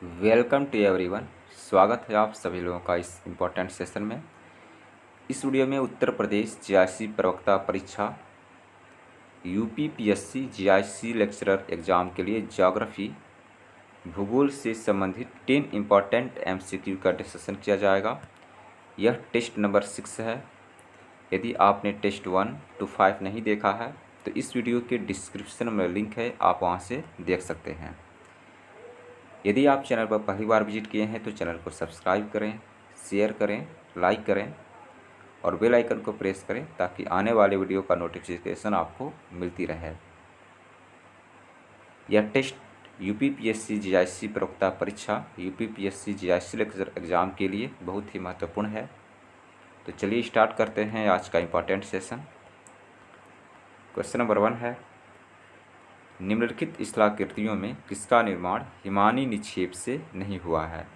Welcome to everyone. स्वागत है आप सभी लोगों का इस इम्पोर्टेंट सेशन में। इस वीडियो में उत्तर प्रदेश जीआईसी प्रवक्ता परीक्षा यूपीपीएससी जीआईसी लेक्चरर एग्ज़ाम के लिए ज्योग्राफी भूगोल से संबंधित 10 इम्पॉर्टेंट एमसीक्यू का डिस्कशन किया जाएगा। यह टेस्ट नंबर 6 है। यदि आपने टेस्ट 1 to 5 नहीं देखा है तो इस वीडियो के डिस्क्रिप्शन में लिंक है, आप वहाँ से देख सकते हैं। यदि आप चैनल पर पहली बार विजिट किए हैं तो चैनल को सब्सक्राइब करें, शेयर करें, लाइक करें और बेल आइकन को प्रेस करें ताकि आने वाले वीडियो का नोटिफिकेशन आपको मिलती रहे। यह टेस्ट यूपीपीएससी जीआईसी प्रवक्ता परीक्षा यूपीपीएससी जीआईसी लेक्चर एग्ज़ाम के लिए बहुत ही महत्वपूर्ण है। तो चलिए स्टार्ट करते हैं आज का इम्पॉर्टेंट सेशन। क्वेश्चन नंबर 1 है, निम्नलिखित स्थलाकृतियों में किसका निर्माण हिमानी निक्षेप से नहीं हुआ है?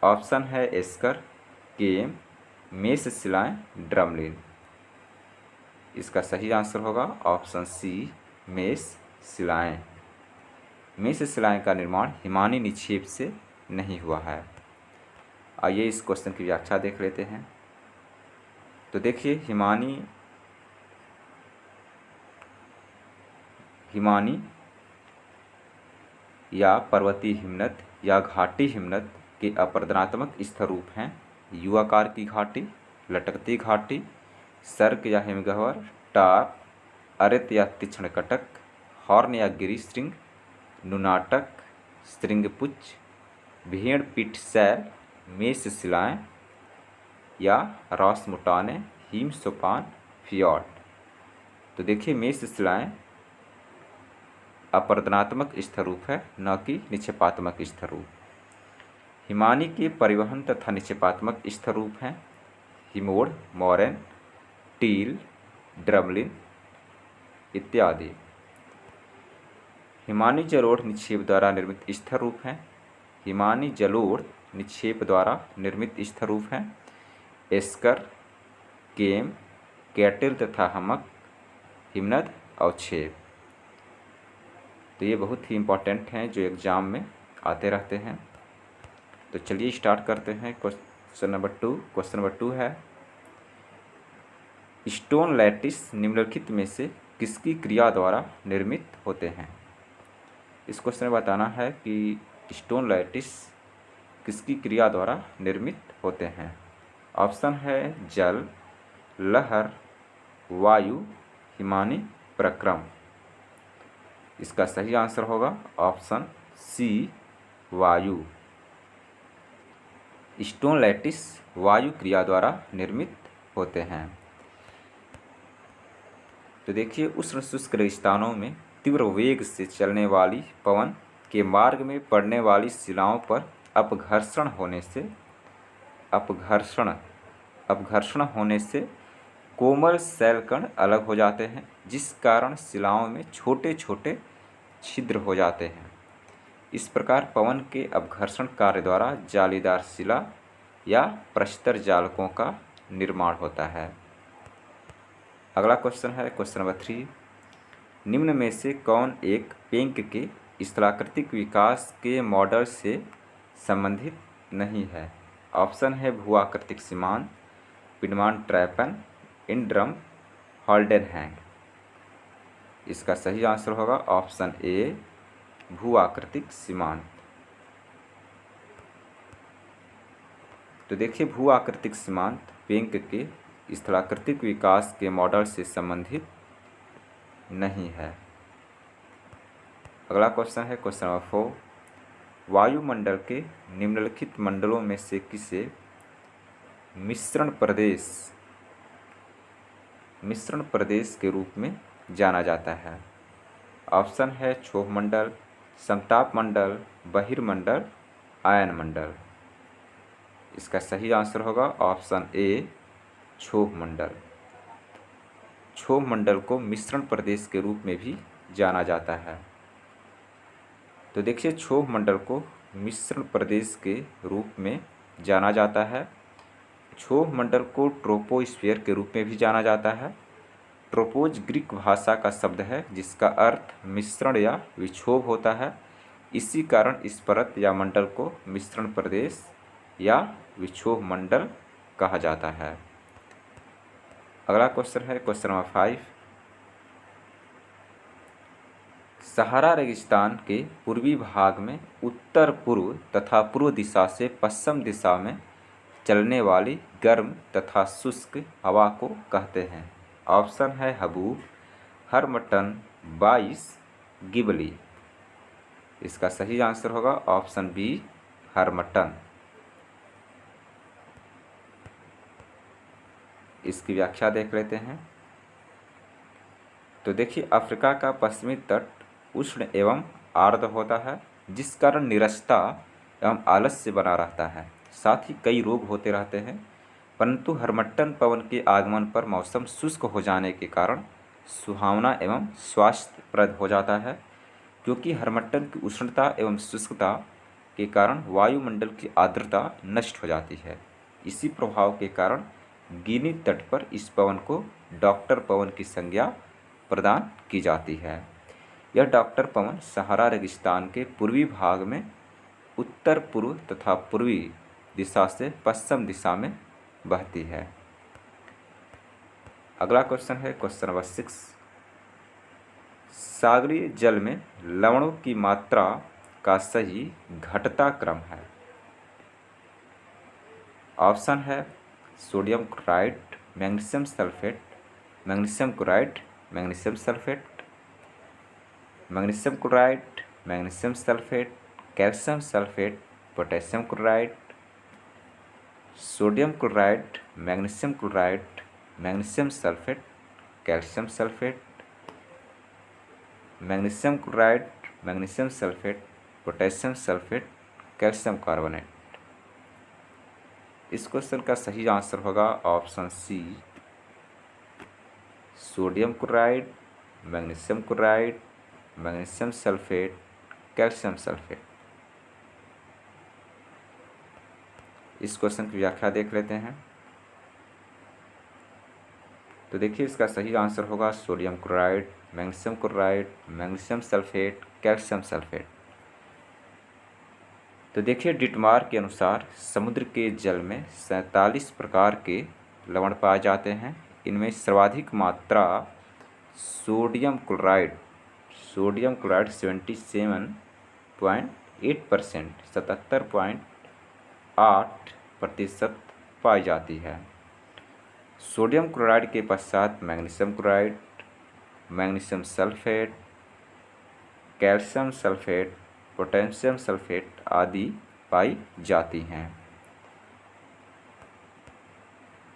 ऑप्शन है एस्कर, केम, मेष शिलाएँ, ड्रमलिन। इसका सही आंसर होगा ऑप्शन सी, मेष शिलाएँ। मेष शिलाएँ का निर्माण हिमानी निक्षेप से नहीं हुआ है। आइए इस क्वेश्चन की व्याख्या देख लेते हैं। तो देखिए, हिमानी या पर्वतीय हिमनद या घाटी हिमनद के अपरदनात्मक स्वरूप हैं यू आकार की घाटी, लटकती घाटी, सर्क या हिमगह्वर, टार, अरित या तीक्ष्ण कटक, हॉर्न या गिरिशृंग, नुनाटक, श्रृंगपुच्छ, भेड़ पीठ शैल, मेष शिलाएँ या रासमुटाने, हिम सोपान, फियॉर्ड। तो देखिए, मेष शिलाएँ अपरदनात्मक स्थरूप है, न कि निक्षेपात्मक स्थरूप। हिमानी के परिवहन तथा निक्षेपात्मक स्थरूप हैं हिमोड़, मोरैन, टील, ड्रमलिन इत्यादि। हिमानी जलोढ़ निक्षेप द्वारा निर्मित स्थरूप हैं। हिमानी जलोढ़ निक्षेप द्वारा निर्मित स्थरूप हैं एस्कर, केम, कैटिल तथा हमक, हिमनद, अवक्षेप। तो ये बहुत ही इम्पॉर्टेंट हैं जो एग्ज़ाम में आते रहते हैं। तो चलिए स्टार्ट करते हैं क्वेश्चन नंबर 2। क्वेश्चन नंबर 2 है, स्टोन लैटिस निम्नलिखित में से किसकी क्रिया द्वारा निर्मित होते हैं? इस क्वेश्चन में बताना है कि स्टोन लैटिस किसकी क्रिया द्वारा निर्मित होते हैं। ऑप्शन है जल, लहर, वायु, हिमानी प्रक्रम। इसका सही आंसर होगा ऑप्शन सी, वायु। स्टोन लैटिस वायु क्रिया द्वारा निर्मित होते हैं। तो देखिए, उष्ण शुष्क रेगिस्तानों में तीव्र वेग से चलने वाली पवन के मार्ग में पड़ने वाली शिलाओं पर अपघर्षण होने से कोमल शैलकण अलग हो जाते हैं, जिस कारण शिलाओं में छोटे छोटे छिद्र हो जाते हैं। इस प्रकार पवन के अपघर्षण कार्य द्वारा जालीदार शिला या प्रस्तर जालकों का निर्माण होता है। अगला क्वेश्चन है क्वेश्चन नंबर 3, निम्न में से कौन एक पेंक के स्थलाकृतिक विकास के मॉडल से संबंधित नहीं है? ऑप्शन है भूआकृतिक सीमांत, पिडमान ट्रैपन, इंड्रम, हॉल्डेनहैंग। इसका सही आंसर होगा ऑप्शन ए, भूआकृतिक सीमांत। तो देखिए, भूआकृतिक सीमांत पेंक के स्थलाकृतिक विकास के मॉडल से संबंधित नहीं है। अगला क्वेश्चन है क्वेश्चन नंबर 4, वायुमंडल के निम्नलिखित मंडलों में से किसे मिश्रण प्रदेश के रूप में जाना जाता है? ऑप्शन है क्षोभ मंडल, समताप मंडल, बहिर्मंडल, आयन मंडल। इसका सही आंसर होगा ऑप्शन ए, क्षोभ मंडल। क्षोभ मंडल को मिश्रण प्रदेश के रूप में भी जाना जाता है। तो देखिए, क्षोभ मंडल को मिश्रण प्रदेश के रूप में जाना जाता है। क्षोभ मंडल को ट्रोपोस्फीयर के रूप में भी जाना जाता है। ट्रोपोज ग्रीक भाषा का शब्द है जिसका अर्थ मिश्रण या विक्षोभ होता है। इसी कारण इस परत या मंडल को मिश्रण प्रदेश या विक्षोभ मंडल कहा जाता है। अगला क्वेश्चन है क्वेश्चन नंबर 5। सहारा रेगिस्तान के पूर्वी भाग में उत्तर पूर्व तथा पूर्व दिशा से पश्चिम दिशा में चलने वाली गर्म तथा शुष्क हवा को कहते हैं। ऑप्शन है हबूब, हरमटन, बाइस, गिबली। इसका सही आंसर होगा ऑप्शन बी, हरमटन। इसकी व्याख्या देख लेते हैं। तो देखिए, अफ्रीका का पश्चिमी तट उष्ण एवं आर्द्र होता है, जिस कारण निरक्षता एवं आलस्य बना रहता है, साथ ही कई रोग होते रहते हैं। परंतु हरमट्टन पवन के आगमन पर मौसम शुष्क हो जाने के कारण सुहावना एवं स्वास्थ्यप्रद हो जाता है, क्योंकि हरमट्टन की उष्णता एवं शुष्कता के कारण वायुमंडल की आर्द्रता नष्ट हो जाती है। इसी प्रभाव के कारण गिनी तट पर इस पवन को डॉक्टर पवन की संज्ञा प्रदान की जाती है। यह डॉक्टर पवन सहारा रेगिस्तान के पूर्वी भाग में उत्तर पूर्व तथा पूर्वी दिशा से पश्चिम दिशा में बहती है। अगला क्वेश्चन है क्वेश्चन नंबर 6। सागरीय जल में लवणों की मात्रा का सही घटता क्रम है। ऑप्शन है sodium chloride, magnesium sulphate, magnesium chloride, magnesium sulphate, magnesium chloride, magnesium sulphate, calcium sulphate, potassium chloride, sodium chloride, magnesium chloride, magnesium sulphate, calcium sulphate, magnesium chloride, magnesium sulphate, potassium sulphate, calcium carbonate. इस question का सही answer होगा option C, sodium chloride, magnesium chloride, magnesium sulphate, calcium sulphate. इस question की व्याख्या देख लेते हैं। तो देखिए, इसका सही आंसर होगा sodium chloride, magnesium chloride, magnesium sulphate, calcium sulphate. तो देखिए, डिटमार के अनुसार समुद्र के जल में 47 प्रकार के लवण पाए जाते हैं। इनमें सर्वाधिक मात्रा सोडियम क्लोराइड 77.8%, 77.8% पाई जाती है। सोडियम क्लोराइड के पश्चात magnesium chloride, magnesium sulphate, calcium sulphate, potassium sulphate आदि पाई जाती हैं।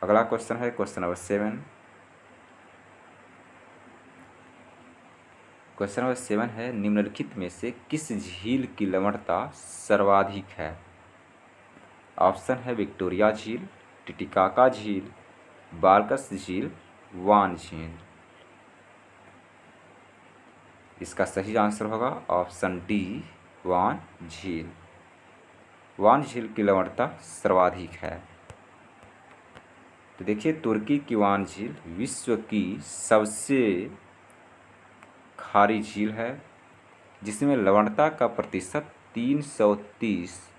अगला क्वेश्चन है क्वेश्चन नंबर 7। क्वेश्चन नंबर 7 है, निम्नलिखित में से किस झील की लवणता सर्वाधिक है। ऑप्शन है विक्टोरिया झील, टिटिकाका झील, बाल्कस झील, वान झील। इसका सही आंसर होगा ऑप्शन डी, वान झील। वान झील की लवणता सर्वाधिक है। तो देखिए, तुर्की की वान झील विश्व की सबसे खारी झील है, जिसमें लवणता का प्रतिशत 330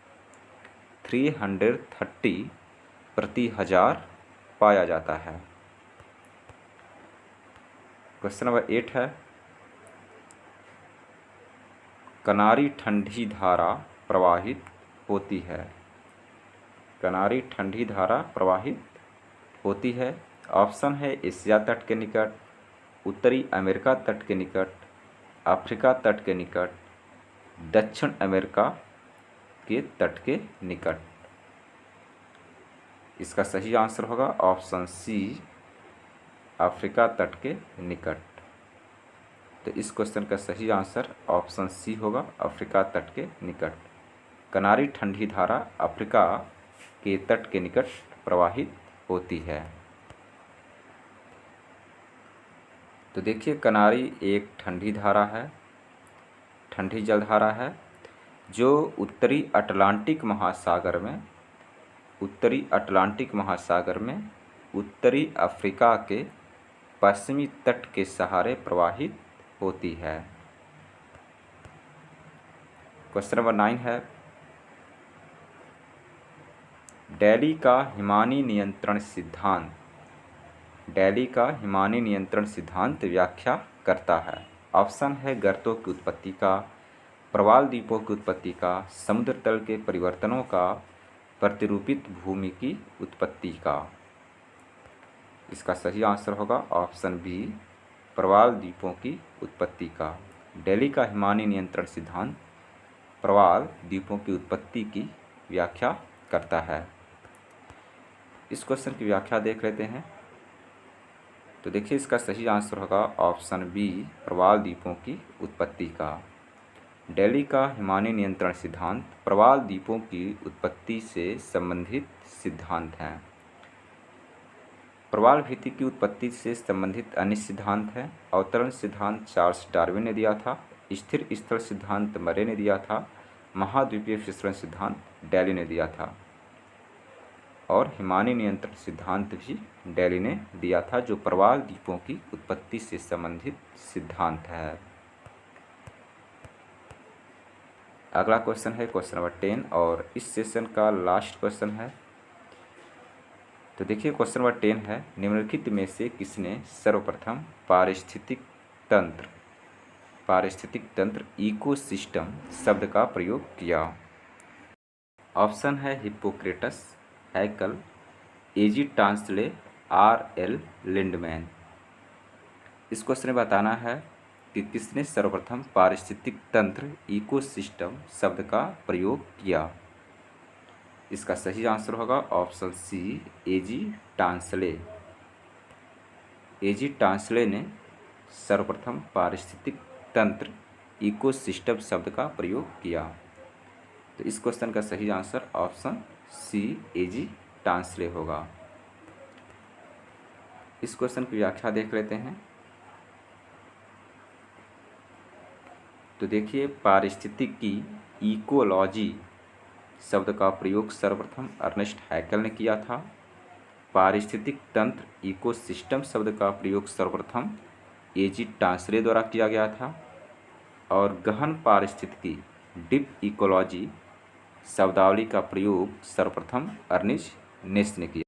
प्रति हजार पाया जाता है। क्वेश्चन नंबर 8 है, कनारी ठंडी धारा प्रवाहित होती है। कनारी ठंडी धारा प्रवाहित होती है। ऑप्शन है एशिया तट के निकट, उत्तरी अमेरिका तट के निकट, अफ्रीका तट के निकट, दक्षिण अमेरिका के तट के निकट। इसका सही आंसर होगा ऑप्शन सी, अफ्रीका तट के निकट। तो इस क्वेश्चन का सही आंसर ऑप्शन सी होगा, अफ्रीका तट के निकट। कनारी ठंडी धारा अफ्रीका के तट के निकट प्रवाहित होती है। तो देखिए, कनारी एक ठंडी धारा है, ठंडी जलधारा है, जो उत्तरी अटलांटिक महासागर में उत्तरी अफ्रीका के पश्चिमी तट के सहारे प्रवाहित होती है। क्वेश्चन नंबर 9 है, दिल्ली का हिमानी नियंत्रण सिद्धांत, दिल्ली का हिमानी नियंत्रण सिद्धांत व्याख्या करता है। ऑप्शन है गर्तों की उत्पत्ति का, प्रवाल द्वीपों की उत्पत्ति का, समुद्र तल के परिवर्तनों का, प्रतिरूपित भूमि की उत्पत्ति का। इसका सही आंसर होगा ऑप्शन बी, प्रवाल द्वीपों की उत्पत्ति का। दिल्ली का हिमानी नियंत्रण सिद्धांत प्रवाल द्वीपों की उत्पत्ति की व्याख्या करता है। इस क्वेश्चन की व्याख्या देख लेते हैं। तो देखिए इसका सही आंसर होगा ऑप्शन बी, प्रवाल द्वीपों की उत्पत्ति का। दिल्ली का हिमानी नियंत्रण सिद्धांत प्रवाल द्वीपों की उत्पत्ति से संबंधित सिद्धांत है। प्रवाल भित्ति की उत्पत्ति से संबंधित अन्य सिद्धांत है। अवतरण सिद्धांत चार्ल्स डार्विन ने दिया था, स्थिर स्थल सिद्धांत मरे ने दिया था, महाद्वीपीय विचरण सिद्धांत दिल्ली ने दिया था, और हिमानी नियंत्रण सिद्धांत भी दिल्ली ने दिया था, जो प्रवाल द्वीपों की उत्पत्ति से संबंधित सिद्धांत है। अगला क्वेश्चन है क्वेश्चन नंबर 10 और इस सेशन का लास्ट क्वेश्चन है। तो देखिए क्वेश्चन नंबर 10 है, निम्नलिखित में से किसने सर्वप्रथम पारिस्थितिक तंत्र इकोसिस्टम शब्द का प्रयोग किया? ऑप्शन है हिप्पोक्रेटस, हैकल, एजी टांसले, आर.एल. लिंडमैन। इस क्वेश्चन में बताना है कि किसने सर्वप्रथम पारिस्थितिक तंत्र इकोसिस्टम शब्द का प्रयोग किया। इसका सही आंसर होगा ऑप्शन सी, एजी टांसले। एजी टांसले ने सर्वप्रथम पारिस्थितिक तंत्र इकोसिस्टम शब्द का प्रयोग किया। तो इस क्वेश्चन का सही आंसर ऑप्शन सी, एजी टांसले होगा। इस क्वेश्चन की व्याख्या देख लेते हैं। तो देखिए पारिस्थितिकी इकोलॉजी शब्द का प्रयोग सर्वप्रथम अर्नेस्ट हैकल ने किया था। पारिस्थितिक तंत्र इकोसिस्टम शब्द का प्रयोग सर्वप्रथम एजी टांसले द्वारा किया गया था, और गहन पारिस्थितिकी डीप इकोलॉजी शब्दावली का प्रयोग सर्वप्रथम अर्निस्ट नेस ने किया।